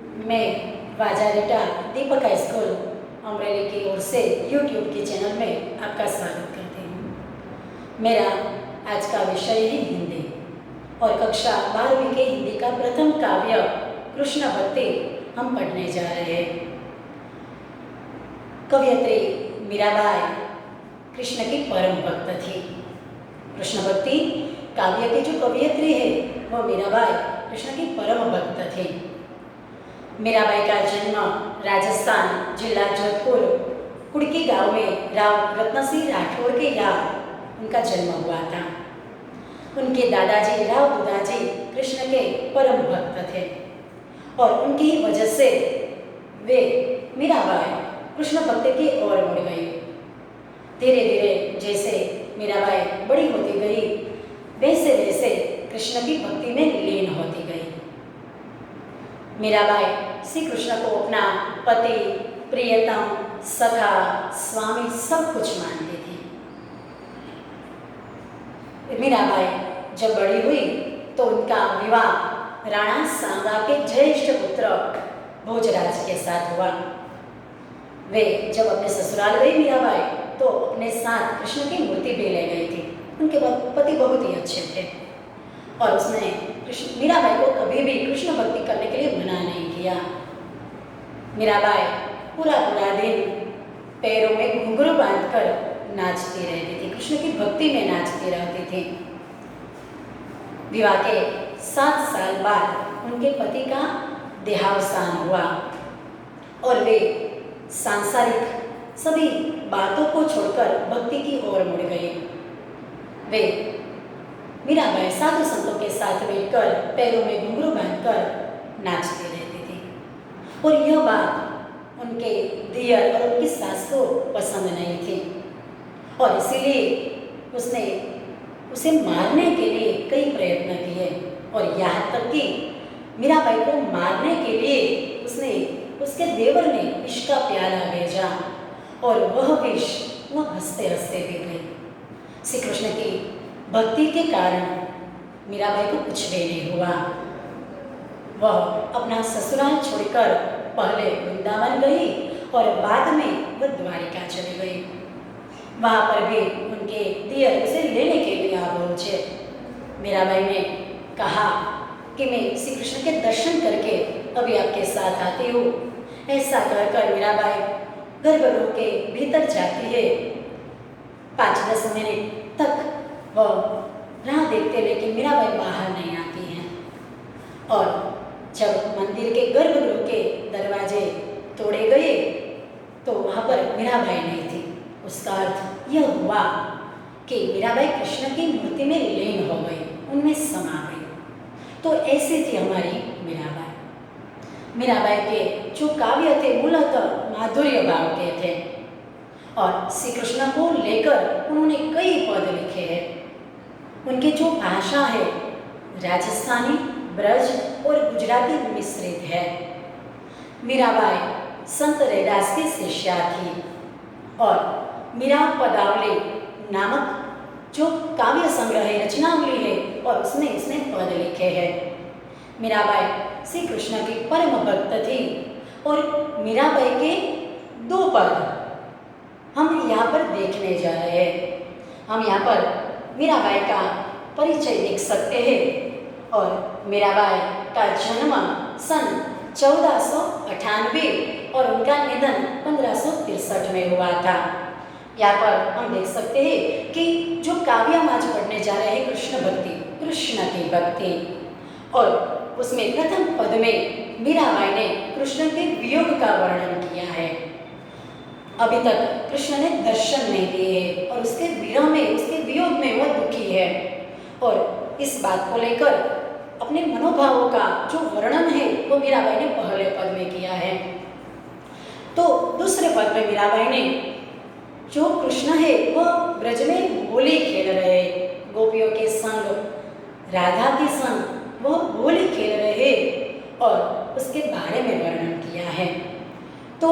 मैं वाजारेटा दीपक high school Amreli की ओर से यूट्यूब के चैनल में आपका स्वागत करती हूँ। मेरा आज का विषय है हिंदी और कक्षा 12वीं के हिंदी का प्रथम काव्य कृष्ण भक्ति हम पढ़ने जा रहे हैं। कवयित्री मीराबाई कृष्ण की परम भक्त थी। कृष्ण भक्ति काव्य की जो कवयित्री है वह मीराबाई कृष्ण की परम भक्त थी। मीराबाई का जन्म राजस्थान जिला जोधपुर कुड़की गांव में राव रत्न सिंह राठौर के यहाँ उनका जन्म हुआ था। उनके दादाजी राव दुदाजी कृष्ण के परम भक्त थे और उनकी वजह से वे मीराबाई कृष्ण भक्ति की ओर मुड़ गई। धीरे धीरे जैसे मीराबाई बड़ी होती गई वैसे वैसे कृष्ण की भक्ति में लीन होती गई। मीराबाई श्री कृष्ण को अपना पति, प्रियतम, सखा, स्वामी सब कुछ मानती थी। मीराबाई जब बड़ी हुई तो उनका विवाह राणा सांगा के ज्येष्ठ पुत्र भोजराज के साथ हुआ। वे जब अपने ससुराल गई मीराबाई तो अपने साथ कृष्ण की मूर्ति भी ले गई थी। उनके पति बहुत ही अच्छे थे और उसने मीराबाई को कभी भी कृष्ण भक्ति करने के लिए मना नहीं किया। मीराबाई पूरा पूरा दिन पैरों में घुंघरू बांधकर नाचती रहती थी, कृष्ण की भक्ति में नाचती रहती थी। विवाह के 7 साल बाद उनके पति का देहावसान हुआ और वे सांसारिक सभी बातों को छोड़कर भक्ति की ओर मुड़ गए। वे मीराबाई साधु संतों के साथ बैठकर पैरों में घुंघरू बांधकर नाचती रहती थी और यह बात उनके दियर और उनकी सास को पसंद नहीं थी और इसीलिए उसने उसे मारने के लिए कई प्रयत्न किए और यहाँ तक कि मीराबाई को मारने के लिए उसने उसके देवर ने विष का प्याला भेजा और वह विष वह हंसते हंसते पी गई। श्री कृष्ण की भक्ति के कारण मीराबाई को कुछ भी नहीं हुआ। वह अपना ससुराल छोड़कर पहले वृंदावन गई और बाद में वह द्वारिका चली गई। वहाँ पर भी उनके दियर उसे लेने के लिए आ पहुँचे। मीराबाई ने कहा कि मैं श्री कृष्ण के दर्शन करके अभी आपके साथ आती हूँ। ऐसा कहकर मीराबाई गर्भगृह के भीतर जाती है। 5-10 मिनट तक वह राह देखते लेकिन मीराबाई बाहर नहीं आती हैं और जब मंदिर के गर्भगृह के दरवाजे तोड़े गए तो वहाँ पर मीराबाई नहीं थी। उसका अर्थ यह हुआ कि मीराबाई कृष्ण की मूर्ति में लीन हो गई, उनमें समा गई। तो ऐसी थी हमारी मीराबाई। मीराबाई के जो काव्य थे मूलतः माधुर्य भाव के थे और श्री कृष्ण को लेकर उन्होंने कई पद लिखे हैं। उनकी जो भाषा है राजस्थानी, ब्रज और गुजराती मिश्रित है। मीराबाई संत रैदास की शिष्या थी और मीरा पदावली नामक जो काव्य संग्रह है, रचनावली है और उसमें इसने पद लिखे हैं। मीराबाई श्री कृष्ण की परम भक्त थी और मीराबाई के 2 पद हम यहाँ पर देखने जा रहे हैं। हम यहाँ पर मीराबाई का परिचय देख सकते हैं और मीराबाई का जन्म सन 1498 और उनका निधन 1563 में हुआ था। यहाँ पर हम देख सकते हैं कि जो काव्य हम आज पढ़ने जा रहे हैं कृष्ण भक्ति, कृष्ण की भक्ति, और उसमें प्रथम पद में मीराबाई ने कृष्ण के वियोग का वर्णन किया है। अभी तक कृष्ण ने दर्शन नहीं दिए और उसके विरह में, उसके वियोग में वह दुखी है और इस बात को लेकर अपने मनोभावों का जो वर्णन है वो मीराबाई ने पहले पद में किया है। तो दूसरे पद में मीराबाई ने जो कृष्ण है वह ब्रज में होली खेल रहे, गोपियों के संग, राधा के संग वह होली खेल रहे और उसके बारे में वर्णन किया है। तो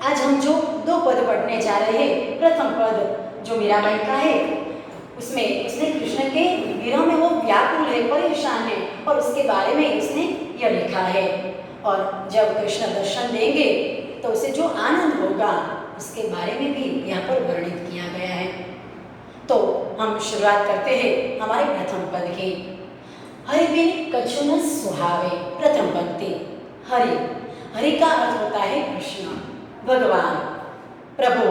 आज हम जो 2 पद पढ़ने जा रहे हैं, प्रथम पद जो मीराबाई का है उसमें उसने कृष्ण के विरह में वो व्याकुल है, परेशान है, और उसके बारे में उसने यह लिखा है। और जब कृष्ण दर्शन देंगे तो उसे जो आनंद होगा उसके बारे में भी यहाँ पर वर्णित किया गया है। तो हम शुरुआत करते हैं हमारे प्रथम पद की। हरि बिन कछु न सुहावे। प्रथम पंक्ति हरि। हरि का अर्थ होता है कृष्ण, भगवान, प्रभु,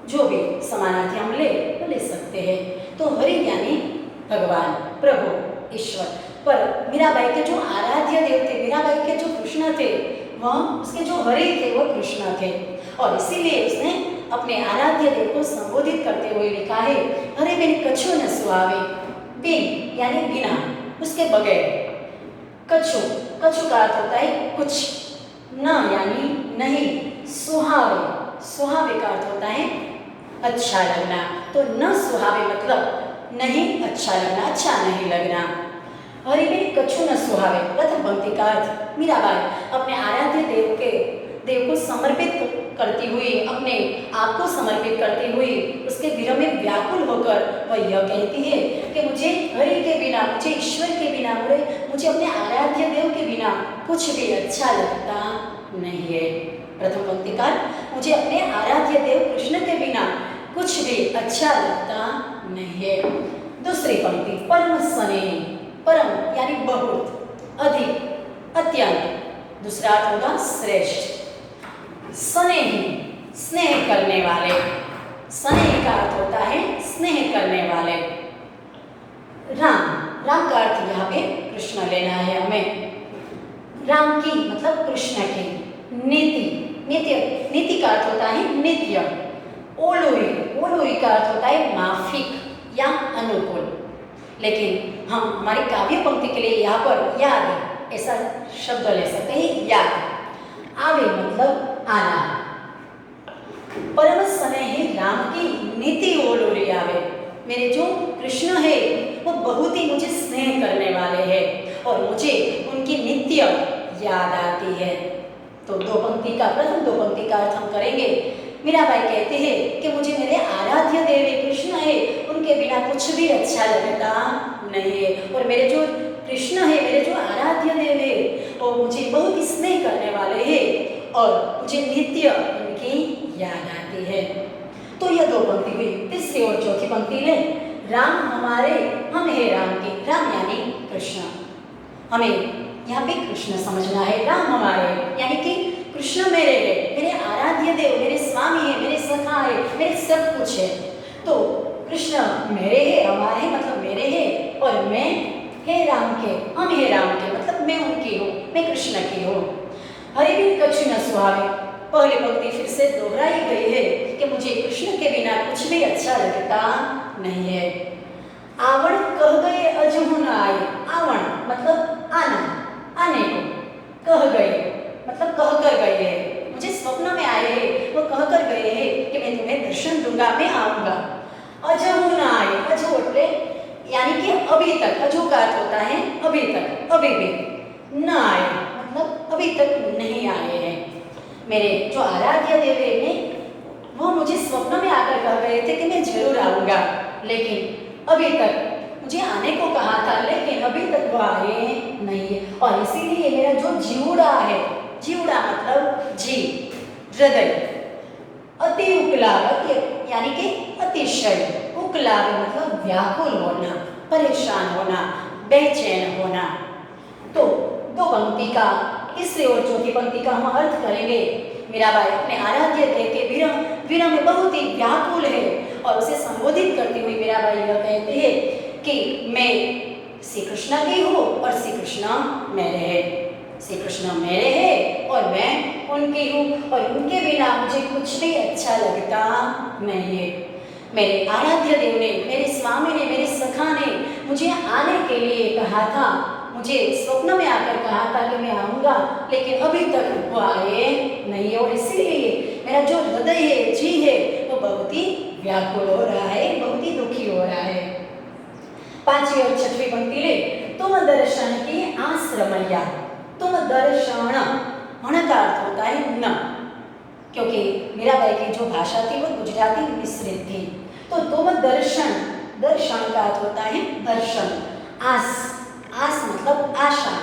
जो भी समानार्थी हम ले सकते हैं। तो हरि यानी भगवान, प्रभु, ईश्वर। पर मीराबाई के जो आराध्य देव थे, मीराबाई के जो कृष्ण थे, वह उसके जो हरि थे वह कृष्ण थे। और इसीलिए उसने अपने आराध्य देव को संबोधित करते हुए लिखा है, हरि बिन कछु न सुहावे। बिन यानी बिना, उसके बगैर। कछु, कछु का अर्थ होता है कुछ। न यानी नहीं। सुहावे, सुहावे का अर्थ होता है अच्छा लगना। तो न सुहावे मतलब नहीं अच्छा लगना, अच्छा नहीं लगना। हरि बिन कछु न सुहावे। प्रथम पंक्ति का अर्थ मीराबाई अपने आराध्य देव को समर्पित करती हुई, अपने आप को समर्पित करती हुई, उसके विरह में व्याकुल होकर वह यह कहती है कि मुझे हरि के बिना, मुझे ईश्वर के बिना, मुझे अपने आराध्य देव के बिना कुछ भी अच्छा लगता नहीं है। प्रथम पंक्ति का मुझे अपने आराध्य देव कृष्ण के बिना कुछ भी अच्छा लगता नहीं है। दूसरी पंक्ति परम स्नेही। परम यानी बहुत, अधिक, अत्यंत। दूसरा अर्थ होगा श्रेष्ठ। स्नेही, स्नेह करने वाले। स्नेह का अर्थ होता है स्नेह करने वाले। राम, राम का अर्थ यहाँ पे कृष्ण लेना है हमें। राम की मतलब कृष्ण की। नीति, नित्य, नीति का अर्थ होता है नित्य। ओलोरी, ओलोरी का अर्थ होता है माफिक या अनुकूल। लेकिन हम हमारी काव्य पंक्ति के लिए यहाँ पर याद ऐसा शब्द ले सकते हैं, याद। आवे मतलब आना। परम स्नेही राम की नीति ओलोरी आवे। मेरे जो कृष्ण है वो बहुत ही मुझे स्नेह करने वाले हैं और मुझे उनकी नित्य याद आती है। तो दो पंक्ति का, प्रथम दो पंक्ति का अर्थ हम करेंगे। मीराबाई कहते हैं कि मुझे मेरे आराध्य देव कृष्ण है, उनके बिना कुछ भी अच्छा लगता नहीं है। और मेरे जो कृष्ण है, मेरे जो आराध्य देव है, वो मुझे बहुत ही स्नेह करने वाले हैं और मुझे नित्य उनकी याद आती है। तो यह दो पंक्ति हुई। तीसरी और चौथी पंक्ति ले, राम हमारे, हम है राम के। राम यानी कृष्ण। हमें यहाँ पे कृष्ण समझना है। राम हमारे यानी कि कृष्ण मेरे है, मेरे आराध्य देव, मेरे स्वामी है, मेरे सखा है, मेरे सब कुछ है। तो कृष्ण मेरे है, हमारे मतलब मेरे है, और मैं है राम के, हम है राम के मतलब मैं उनकी हूँ, मैं कृष्ण की हूँ। हरि बिन कछु न सुहावे। पहली पंक्ति फिर से दोहराई गई है कि मुझे कृष्ण के बिना कुछ भी अच्छा लगता नहीं है। आवण कह गए अजहु न आए। आवण मतलब आना, आने को। कह गए मतलब कह कर गए हैं, मुझे स्वप्न में आए हैं, वो कह कर गए हैं कि मैं तुम्हें दर्शन दूंगा, मैं आऊंगा। अजहु न आए, अजहु એટલે यानी कि अभी तक, अजहु का अर्थ होता है अभी तक, अभी भी। न आए मतलब अभी तक नहीं आए हैं। मेरे जो आराध्य देव है, वो मुझे स्वप्न में आकर कह गए थे कि मैं जरूर आऊंगा, लेकिन अभी तक मुझे आने को कहा था, लेकिन अभी तक वो आए नहीं है। और इसीलिए मेरा जो जीवड़ा है, जीवड़ा मतलब जी, हृदय, अति उकलाव यानी कि अतिशय, उकलाव मतलब व्याकुल होना, परेशान होना, बेचैन होना। तो दो पंक्ति का, तीसरी और चौथी पंक्ति का हम अर्थ करेंगे। मीराबाई अपने आराध्य देव के विरह में बहुत ही व्याकुल है और उसे संबोधित करती हुई मीराबाई यह कहती है कि मैं श्री कृष्ण की हूँ और श्री कृष्ण मेरे है। श्री कृष्ण मेरे है और मैं उनकी हूँ और उनके बिना मुझे कुछ भी अच्छा लगता नहीं है। मेरे आराध्य देव ने, मेरे स्वामी ने, मेरे सखा ने मुझे आने के लिए कहा था, मुझे स्वप्न में आकर कहा था कि मैं आऊँगा, लेकिन अभी तक वो आए नहीं। और इसीलिए मेरा जो हृदय है, जी है, वो बहुत ही व्याकुल हो रहा है, बहुत ही दुखी हो रहा है। पांचवी और छठवीं पंक्ति ले, तुम दर्शन की आश्रमैया। तुम दर्शन, हण का अर्थ होता है न, क्योंकि मीराबाई की जो भाषा थी वो गुजराती मिश्रित थी। तो तुम दर्शन, दर्शन का अर्थ होता है दर्शन। आस, आस मतलब आशा।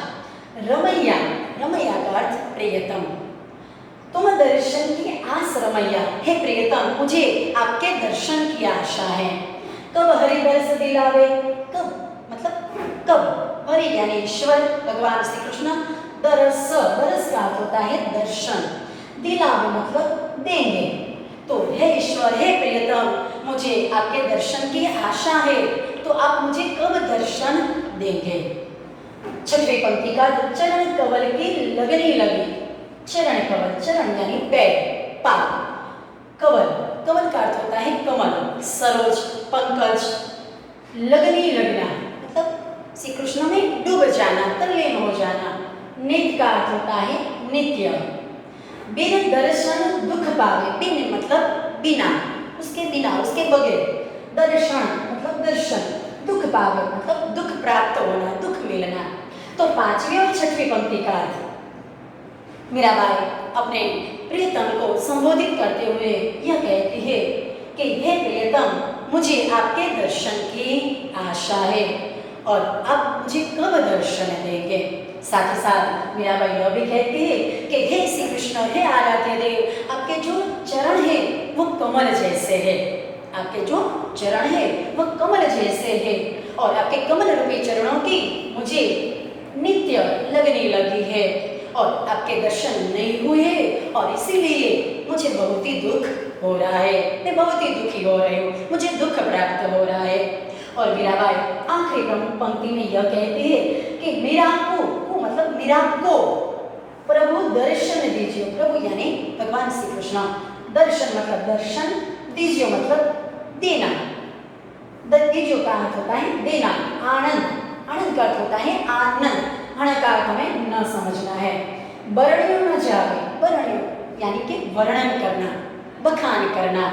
रमैया, रमैया का अर्थ प्रियतम। तुम दर्शन की आस रमैया, हे प्रियतम मुझे आपके दर्शन की आशा है। कब हरि बरस दिलावे, कब मतलब कब, हरि यानी ईश्वर भगवान श्री कृष्ण, दरस, दरस का अर्थ होता है दर्शन, दिलावे मतलब देंगे। तो हे ईश्वर, हे प्रियतम मुझे आपके दर्शन की आशा है, तो आप मुझे कब दर्शन देंगे। छठवीं पंक्ति का चरण कवल की लगनी लगी। चरण कवल, चरण यानी पैर, पाद। कवल, कवल का अर्थ होता है कमल, सरोज, पंकज। लगनी लगना मतलब श्री कृष्ण में डूब जाना, तल्लीन हो जाना। नित्य का अर्थ होता है नित्य। बिन दर्शन दुख पावे, बिन मतलब बिना, उसके बिना, उसके बगैर। दर्शन मतलब दर्शन, दुख पावे मतलब दुख प्राप्त होना, दुख मिलना। तो पांचवी और छठवीं पंक्ति का अर्थ, मीराबाई अपने प्रियतम को संबोधित करते हुए यह कहती है कि हे प्रियतम मुझे आपके दर्शन की आशा है और आप मुझे कब दर्शन देंगे। साथ ही साथ मीराबाई यह भी कहती है कि हे श्री कृष्ण, हे आराध्य देव, आपके जो चरण है वो कमल जैसे है। आपके जो चरण है वह कमल जैसे है और आपके कमल रूपी चरणों की मुझे नित्य लगने लगी है और आपके दर्शन नहीं हुए और इसीलिए मुझे बहुत ही दुख हो रहा है, मैं बहुत ही दुखी हो रही हूँ, मुझे दुख प्राप्त हो रहा है। और मीराबाई आखिरी प्रमुख पंक्ति में यह कहती है कि मेरा को मतलब मेरा को प्रभु दर्शन दीजिए। प्रभु यानी भगवान श्री कृष्ण, दर्शन मतलब दर्शन, दीजिए मतलब देना। दीजिए का अर्थ होता है देना। आनंद, आनंद का अर्थ होता है आनंद, हण का अर्थ हमें न समझना है। वर्ण्यो न जावे, वर्ण्यो यानी कि वर्णन करना, बखान करना।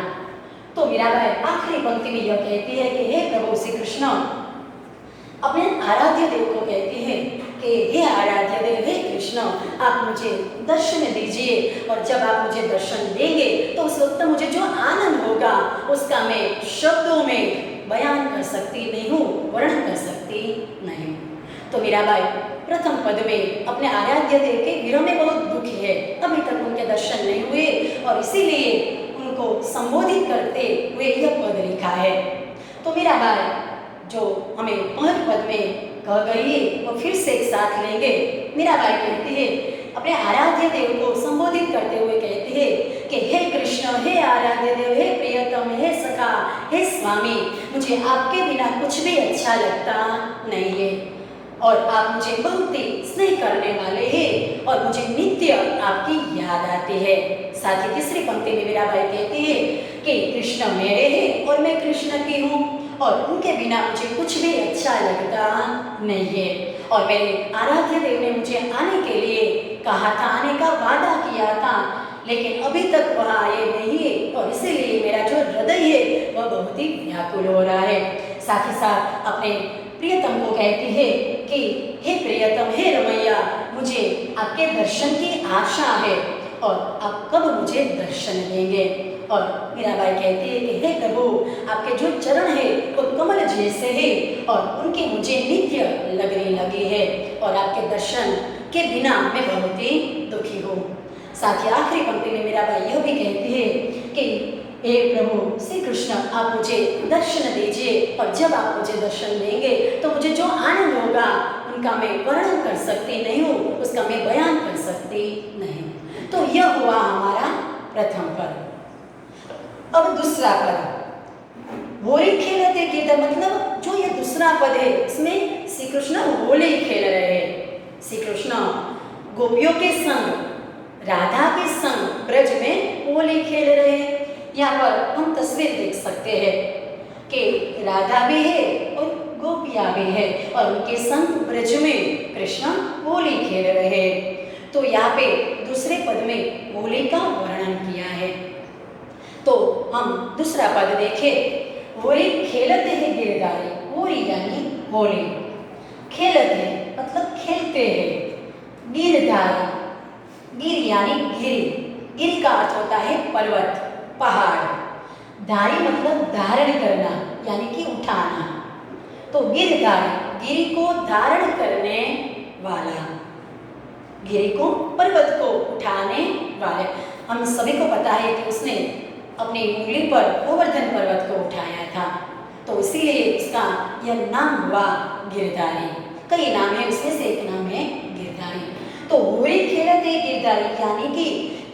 तो मीराबाई आखिरी पंक्ति में यह कहती है कि हे प्रभु श्री कृष्ण, अपने आराध्य देव को कहती है कि हे आराध्य देव, हे कृष्ण, आप मुझे दर्शन दीजिए और जब आप मुझे दर्शन देंगे तो उस वक्त मुझे जो आनंद होगा उसका मैं शब्दों में बयान कर सकती नहीं हूँ, वर्णन कर सकती नहीं हूँ। तो मीराबाई प्रथम पद में अपने आराध्य देव के विरह में बहुत दुखी है, अभी तक उनके दर्शन नहीं हुए और इसीलिए उनको संबोधित करते हुए यह पद लिखा है। तो मीराबाई जो हमें पहले पद में कह गई है वो फिर से एक साथ लेंगे। मीराबाई कहती है, अपने आराध्य देव को संबोधित करते हुए कहती है कि हे कृष्ण, हे आराध्य देव, हे प्रियतम, हे सखा, हे स्वामी, मुझे आपके बिना कुछ भी अच्छा लगता नहीं है और आप मुझे बहुत ही स्नेह करने वाले हैं और मुझे नित्य आपकी याद आती है। साथ ही तीसरी पंक्ति में मीराबाई कहती है कि कृष्ण मेरे हैं और मैं कृष्ण की हूँ और उनके बिना मुझे कुछ भी अच्छा लगता नहीं है और मेरे आराध्य देव ने मुझे आने के लिए कहा था, आने का वादा किया था, लेकिन अभी तक वह आए नहीं है और इसीलिए मेरा जो हृदय है वह बहुत ही व्याकुल हो रहा है। साथ ही साथ अपने प्रियतम को कहती है कि हे प्रियतम, हे रमैया, मुझे आपके दर्शन की आशा है और आप कब मुझे दर्शन देंगे। और मीराबाई कहती है कि हे प्रभु, आपके जो चरण है वो कमल जैसे है और उनकी मुझे नित्य लगने लगी है और आपके दर्शन के बिना मैं बहुत ही दुखी हूँ। साथ ही आखिरी पंक्ति में मीराबाई यह भी कहती है कि हे प्रभु श्री कृष्ण, आप मुझे दर्शन दीजिए और जब आप मुझे दर्शन देंगे तो मुझे जो आनंद होगा उनका मैं वर्णन कर सकती नहीं हूँ, उसका मैं बयान कर सकती नहीं। तो यह हुआ हमारा प्रथम पद। अब दूसरा पद, होली खेलते खेलते, मतलब जो ये दूसरा पद है इसमें श्री कृष्ण होली खेल रहे हैं। श्री कृष्ण गोपियों के संग, राधा के संग ब्रज में होली खेल रहे हैं। यहाँ पर हम तस्वीर देख सकते हैं कि राधा भी है और गोपियाँ भी है और उनके संग ब्रज में कृष्ण होली खेल रहे हैं। तो यहाँ पे दूसरे पद में होली का वर्णन किया है। तो हम दूसरा पद देखें, होली खेलते हैं गिरधारी, होली यानी होली, खेलते मतलब खेलते हैं, गिरधारी, गिर यानी गिरी, गिरी का अर्थ होता है पर्वत, पहाड़, धारी मतलब धारण करना यानी कि उठाना। तो गिरधारी, गिरी को धारण करने वाला, गिरी को, पर्वत को उठाने वाले। हम सभी को पता है कि उसने अपनी उंगली पर गोवर्धन पर्वत को उठाया था, तो इसीलिए उसका यह नाम हुआ गिरधारी। कई नाम है, उसमें से एक नाम है गिरधारी। तो होली खेलते गिरधारी, यानी कि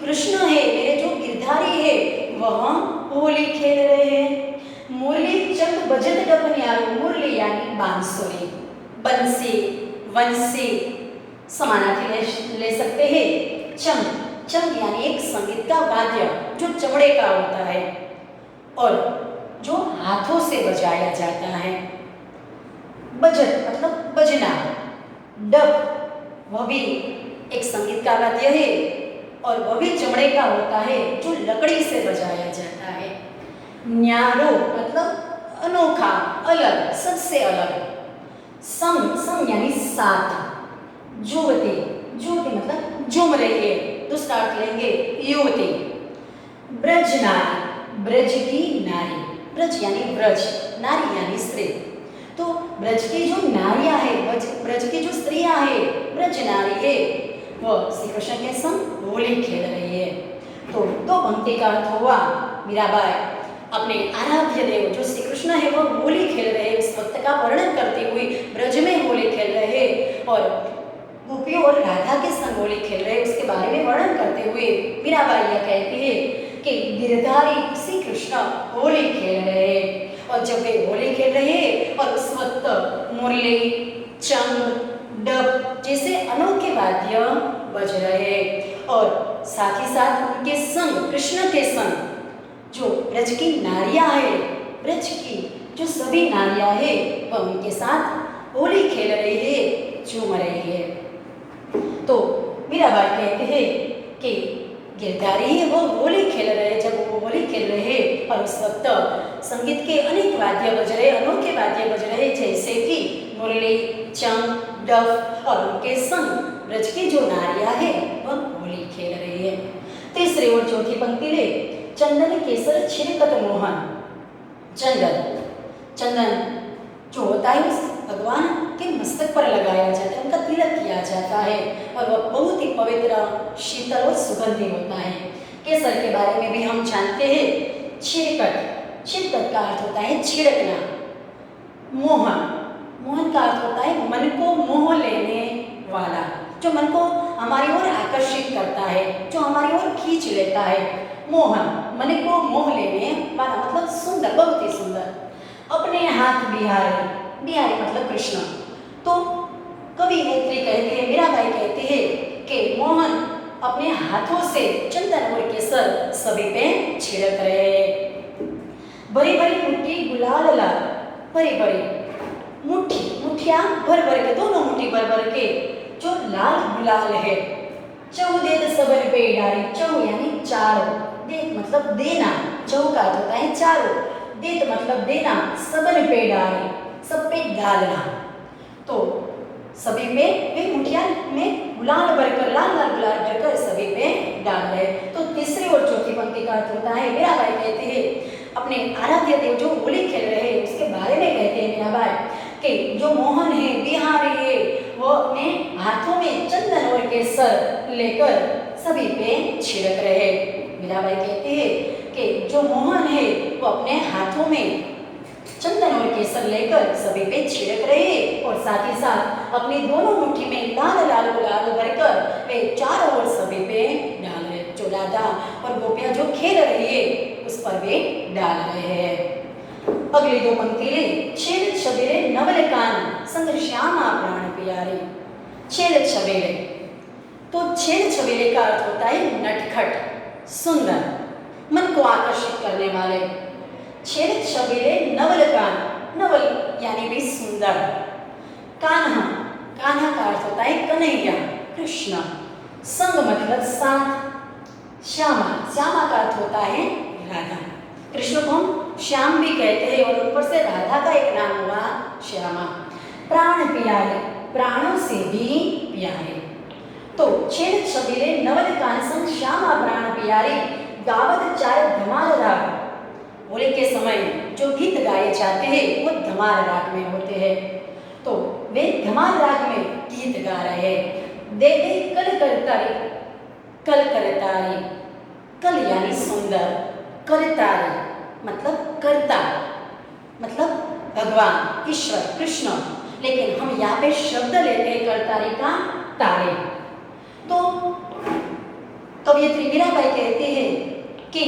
कृष्ण है, मेरे जो गिरधारी है वह होली खेल रहे हैं। मुरली चंद बजत डपनियारो, मुरली यानी बांसुरी, बंसी, वंसी समानार्थी ले सकते हैं। चंग, चंग यानी एक संगीत का वाद्य जो चमड़े का होता है और जो हाथों से बजाया जाता है। बजट मतलब बजना। डप वह भी एक संगीत का वाद्य है और वह भी चमड़े का होता है जो लकड़ी से बजाया जाता है। न्यारो मतलब अनोखा, अलग, सबसे अलग। संग, संग यानी साथ। जुवती, जुवती मतलब झूम रही है, दूसरा अर्थ लेंगे युवती। ब्रज नारी, ब्रज की नारी, ब्रज यानी ब्रज, नारी यानी स्त्री। तो ब्रज की जो नारियां है, ब्रज की जो स्त्रियां है, ब्रज नारी है, वह श्री कृष्ण के संग होली खेल रही है। तो दो पंक्ति का अर्थ हुआ, मीराबाई अपने आराध्य देव जो श्री कृष्ण है वह होली खेल रहे हैं, उस वक्त का वर्णन करते हुए ब्रज में होली खेल रहे हैं और गोपियों और राधा के संग होली खेल रहे हैं, उसके बारे में वर्णन करते हुए मीराबाई यह कहती है कि गिरधारी श्री कृष्ण होली खेल रहे हैं। और जब वे होली खेल रहे हैं और उस वक्त मुरली, चंग, डब जैसे अनोखे वाद्य बज रहे हैं और साथ ही साथ उनके संग, कृष्ण के संग जो ब्रज की नारियां है, ब्रज की जो सभी नारियां है वह उनके साथ होली खेल रही है, झूम रही है। तो मीराबाई कहते हैं कि गिरधारी है वो होली खेल रहे हैं। जब वो होली खेल रहे हैं और उस वक्त संगीत के अनेक वाद्य बज रहे, अनोखे वाद्य बज रहे, जैसे कि मुरली, चंग, डफ और उनके संग ब्रज की जो नारियां है वह होली खेल रही है। तीसरी और चौथी पंक्ति ले, चंदन केसर छिड़कत मोहन। चंदन, चंदन जो होता है उस भगवान के मस्तक पर लगाया जाता है, उनका तिलक किया जाता है और वह बहुत ही पवित्र, शीतल और सुगंधी होता है। केसर के बारे में भी हम जानते हैं। छिड़कत, छिड़कत का अर्थ होता है छिड़कना। मोहन, मोहन का अर्थ होता है मन को मोह लेने वाला, जो मन को हमारी ओर आकर्षित करता है, जो हमारी ओर खींच लेता है। मोहन, मन को मोह लेने वाला मतलब सुंदर, बहुत ही सुंदर। अपने हाथ बिहारी, बिहारी मतलब कृष्ण। तो कवि नेत्री कहते हैं, मीराबाई कहती है कि मोहन अपने हाथों से चंदन और केसर सभी पे छिड़क रहे। भरी भरी मुट्ठी गुलाल लाल, भरी भरी मुट्ठी, मुठिया भर भर के, दोनों मुट्ठी भर भर के जो लाल गुलाल है। चौ देत सबन पे डारी, चौ यानी चारों, देत मतलब देना, चौ का अर्थ होता है चारों, देत मतलब देना, सबन पे डारी सब पे डालना। तो सभी पे वे मुठिया में गुलाल भरकर, लाल लाल गुलाल भरकर सभी पे डाल रहे। तो तीसरी और चौथी पंक्ति का अर्थ होता है, मीराबाई कहती है अपने आराध्य देव जो होली खेल रहे हैं उसके बारे में कहते हैं मीराबाई कि जो मोहन है, बिहारी है, वो अपने हाथों में चंदन और केसर लेकर सभी पे छिड़क रहे। मीराबाई कहती है कि जो मोहन है वो अपने हाथों में चंदन और केसर लेकर सभी पे छिड़क रहे और साथ ही साथ अपनी दोनों मुट्ठी में लाल लाल गुलाल भरकर वे चारों ओर सभी पे डाल रहे। जो राधा और गोपियां जो खेल रही है उस पर वे डाल रहे हैं। अगली दो पंक्ति ले, छेद छबेरे नवल कान संग श्यामा प्राण प्यारे। छेद छबेरे, तो छेद छबेरे का अर्थ होता है नटखट, सुंदर, मन को आकर्षित करने वाले। छेद छबेरे नवल कान, नवल यानी भी सुंदर। कान्हा, कान्हा का अर्थ होता है कन्हैया, कृष्ण। संग मतलब साथ। श्यामा, श्यामा का अर्थ होता है राधा। कृष्ण को हम श्याम भी कहते हैं और ऊपर से राधा का एक नाम हुआ श्यामा। प्राण प्यारे, प्राणों से भी प्यारे। तो छेद छबीले नवल कान संग श्यामा प्राण प्यारे, गावत चाय धमाल राग, होली के समय जो गीत गाए जाते हैं वो धमार राग में होते हैं। तो वे धमार राग में गीत गा रहे हैं। दे दे कल करतारी, कल करतारी, कल यानी सुंदर, करतारी मतलब करता, मतलब भगवान ईश्वर कृष्ण, लेकिन हम यहाँ पे शब्द लेते हैं करतारी का तारे। तो कवयित्री मीराबाई कहते हैं कि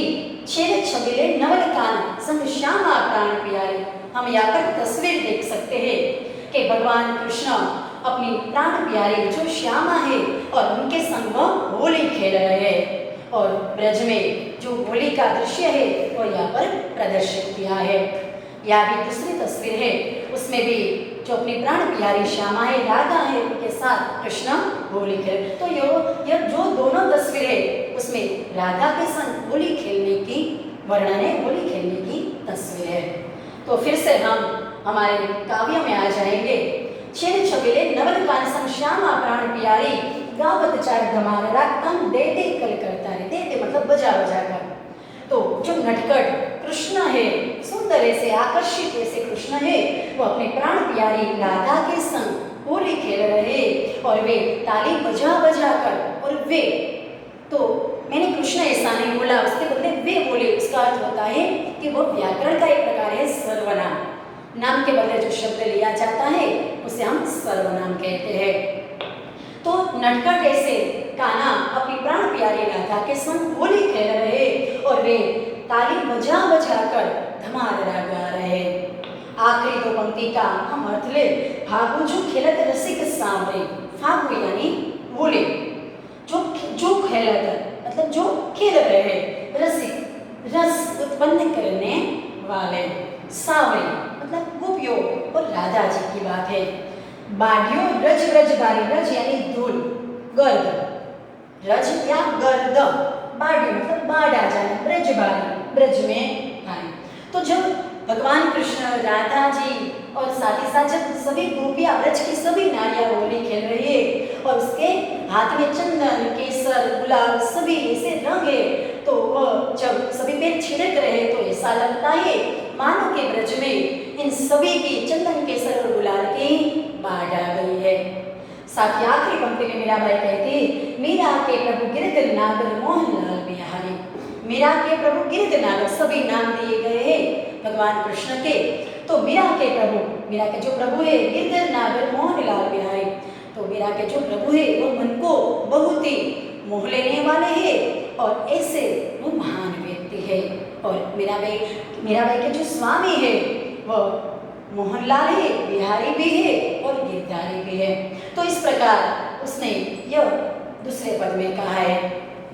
छेले छबीले नवल कान संग श्यामा प्राण प्यारे। हम यहाँ पर तस्वीर देख सकते हैं कि भगवान कृष्ण अपनी प्राण प्यारी जो श्यामा है और उनके संग होली खेल रहे हैं। और ब्रज में जो होली का दृश्य है वो यहाँ पर प्रदर्शित किया है। यहाँ भी दूसरी तस्वीर है, उसमें भी जो अपनी प्राण प्यारी श्यामा है, राधा है, उनके साथ कृष्ण होली खेल। तो यह जो दोनों तस्वीर है उसमें राधा के संग होली खेलने की वर्णन है, होली खेलने की तस्वीर है। तो फिर से हम हमारे काव्य में आ जाएंगे। छेल छबीले नवल कान संग श्यामा प्राण प्यारी, गावत चार धमार राग तन दे दे कल करतारी। दे दे मतलब बजा बजा कर। तो जो नटखट कृष्ण है, सुंदर ऐसे आकर्षित ऐसे कृष्ण है, वो अपने प्राण प्यारी राधा के संग होली खेल रहे और वे ताली बजा बजा कर, और वे तो मैंने कृष्ण ऐसा नहीं बोला, उसके बदले वे बोले। उसका अर्थ होता है कि वो व्याकरण का एक प्रकार है सर्वनाम। नाम के बदले जो शब्द लिया जाता है उसे हम सर्वनाम कहते हैं। तो नटखट ऐसे कान्हा अपनी प्राण प्यारी राधा के संग होली खेल रहे और वे ताली बजा बजा कर धमार राग गा रहे। आखिरी दो पंक्ति का हम अर्थ ले, फागु जो खेलत रसिक सांवरे। फागु यानी होली, जो खेलत मतलब जो खेल रहे, रसिक रस उत्पन्न करने वाले, सांवरे मतलब गोपियों और राधा जी की बात है। बाढ़ियों रज रज बारी, रज यानी धूल, गर्द, रज या गर्द, बाढ़ियों मतलब बाढ़ आ जाए, ब्रज बारी ब्रज में आए। तो जब भगवान कृष्ण राधा जी और साथ ही साथ जब सभी गोपियां ब्रज की सभी नारियां होली खेल रही है और उसके हाथ में चंदन केसर गुलाल सभी ऐसे रंग है, तो वह जब सभी पे छिड़क रहे तो ऐसा लगता है मानो के ब्रज में इन सभी की चंदन केसर और गुलाल की बाढ़ आ गई है। साथ ही आखिरी पंक्ति में मीराबाई कहती, मीरा के प्रभु गिरध नागर मोहनलाल बिहारी। मीरा के प्रभु गिरध नागर, सभी नाम दिए गए हैं भगवान कृष्ण के। तो मीरा के प्रभु, मीरा के जो प्रभु है गिरध नागर मोहनलाल बिहारी। तो मीरा के जो प्रभु है वो मन को बहुत ही मोह लेने वाले हैं और ऐसे वो महान व्यक्ति है। और मीराबाई के जो स्वामी है वह मोहनलाल है, बिहारी भी है और गिरधारी भी है। तो इस प्रकार उसने यह दूसरे पद में कहा है।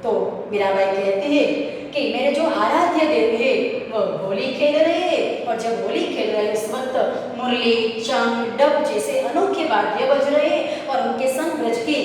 तो मीराबाई कहती है कि मेरे जो आराध्य देव है वह होली खेल रहे हैं और जब होली खेल रहे उस वक्त मुरली चंग डब जैसे अनोखे वाद्य बज रहे हैं और उनके संग ब्रज की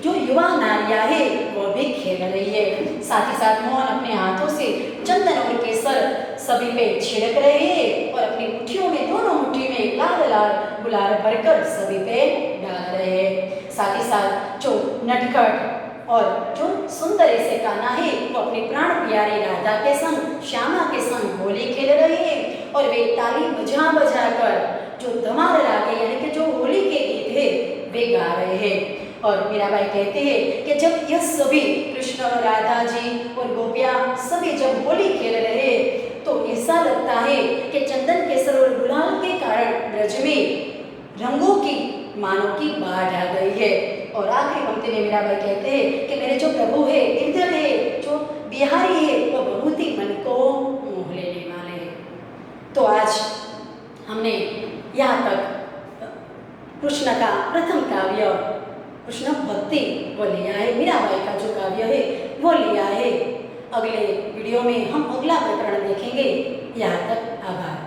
जो युवा नारियां है वह भी खेल रही है। साथ ही साथ मोहन अपने हाथों से चंदन और केसर सभी पे छिड़क रहे हैं और अपनी मुट्ठियों में, दोनों मुट्ठी में लाल लाल गुलाल भरकर सभी पे डाल रहे हैं। साथ ही साथ जो नटखट और जो सुंदर ऐसे कान्हा है वो अपनी प्राण प्यारी राधा के संग श्यामा के संग होली खेल रहे हैं और वे ताली बजा बजा कर जो धमार राग है यानी कि जो होली के गीत है वे गा रहे हैं। और मीराबाई कहते हैं कि जब यह सभी कृष्ण और राधा जी और गोपियां सभी जब होली खेल रहे हैं तो ऐसा लगता है कि चंदन केसर और गुलाल के कारण ब्रज में रंगों की मानो की बाढ़ आ गई है। और आखिरी पंक्ति में मीराबाई कहते हैं कि मेरे जो प्रभु है, गिरधर है, जो बिहारी है वो बहुत ही मन को मोह लेने वाले हैं। तो आज हमने यहाँ तक कृष्ण का प्रथम काव्य कृष्ण भक्ति वो लिया है, मीराबाई का जो काव्य है वो लिया है। अगले वीडियो में हम अगला प्रकरण देखेंगे। यहाँ तक आभार।